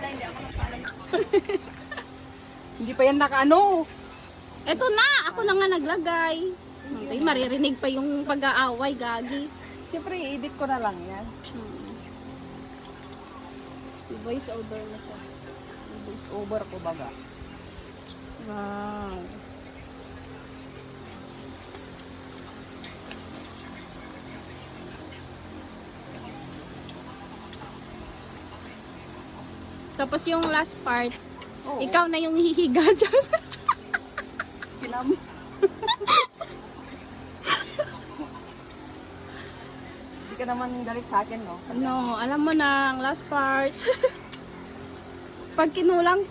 hindi ako nagpalay. Hindi pa yan nakaano. Eto na, ako na nga naglagay. Ay, maririnig pa yung pag-aaway, gagi. Siyempre, i-edit ko na lang yan. Voice over na siya. Voice over ko baga. Wow. Tapos yung last part, Oo. ikaw na yung hihiga dyan. Kinam. Hindi ka naman galit sa akin, no? No, alam mo na, ang last part. Pag kinulang.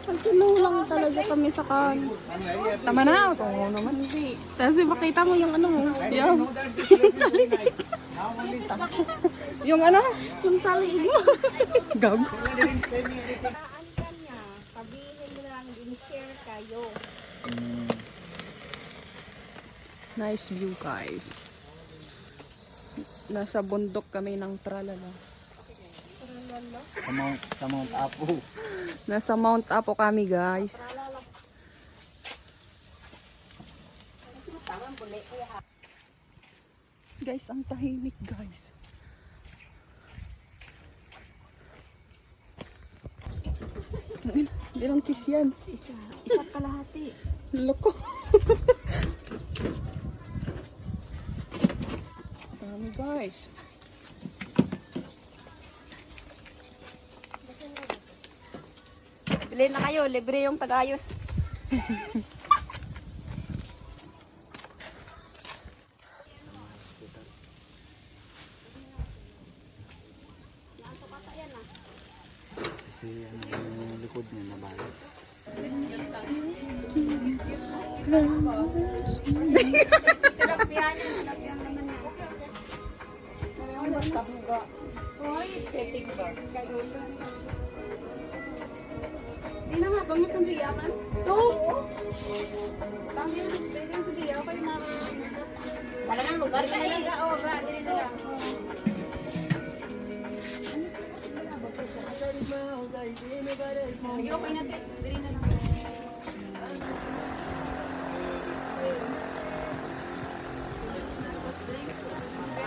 Pag kinulang talaga kami sa kan. Tama na, ito naman. Hindi. Tapos makita mo yung ano mo. Yung, yung ano? Yung saliig mo. Gag. Saan ka niya? Sabihin mo lang, din-share kayo. Nice view, guys. Nasa bundok kami ng Tralala. Sa Mount Apo. Nasa Mount Apo kami, guys. Guys, ang tahimik, guys. Ilang kiss yan? Isa kalahati. Loko. Dami, guys. Bili na kayo, libre yung tagayos. Kasi yung likod niya nabalot. Hindi na nga, bangus ang diyaman. Oo. Tangi yung spray sa diyaw kayo mga... Wala nang lugar ka na lang. Oo, ga, dili na lang. Sige, okay natin. Dili na lang.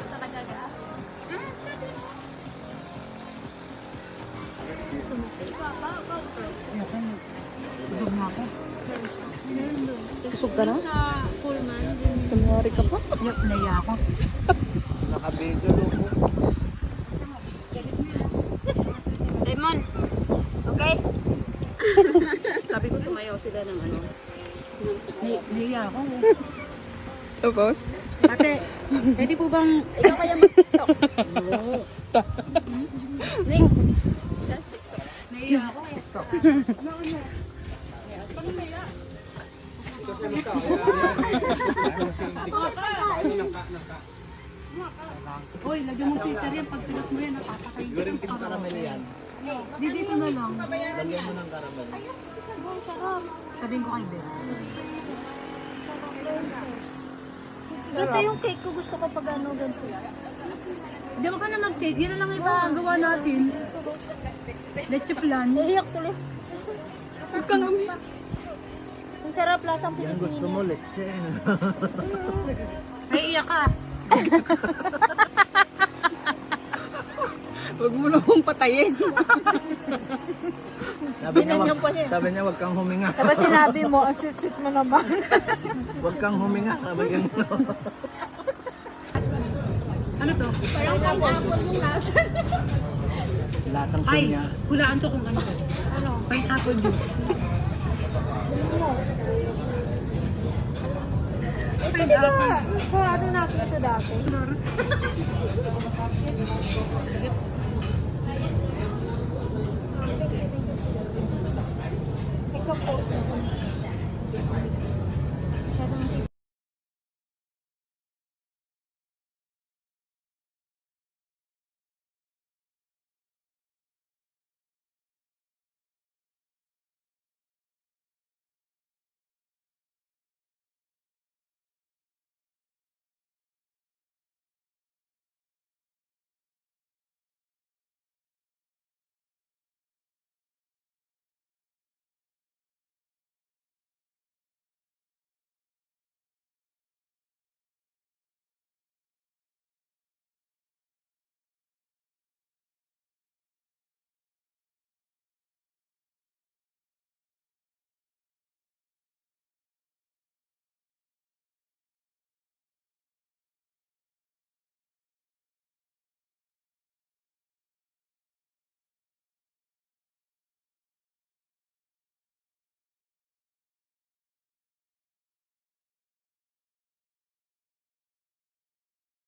Talaga ga. Kusog ka na? Sa Pullman. Kunwari ka pa? Naiya ako. Nakabigil ako. Lemon. Okay? Sabi ko sumayaw sila ng ano. Naiya ako. Tapos? Ate, pwede po bang Ikaw kaya mag-tiktok. Ring. naiya ako? Hoy, lagyan mo filter yan. Pag pilas mo yan, napapakay. Siguro yung karamel yan. Di dito na lang. Lagyan mo ng karamel. Sabihin ko kay Beth. Ito yung cake ko, gusto ko pag ano ganito. Hindi mo ka na mag-cake. Yan na lang ipagawa natin. Leche plan. Naiyak tuloy. Huwag ka namin. Ang sarap, lasang Yan gusto mo, leche. Naiiyak ka. Huwag mo na akong patayin. Sabi niya, wag kang huminga. Diba sinabi mo, ang sweet mo naman. Wag kang huminga. Sabi niya. Ano to? Parang pineapple yung lasa. Lasang Ay, pinya. hulaan to kung ano to. Ano? Pineapple juice. Ito diba? Ano natin ito dati? Ikaw po.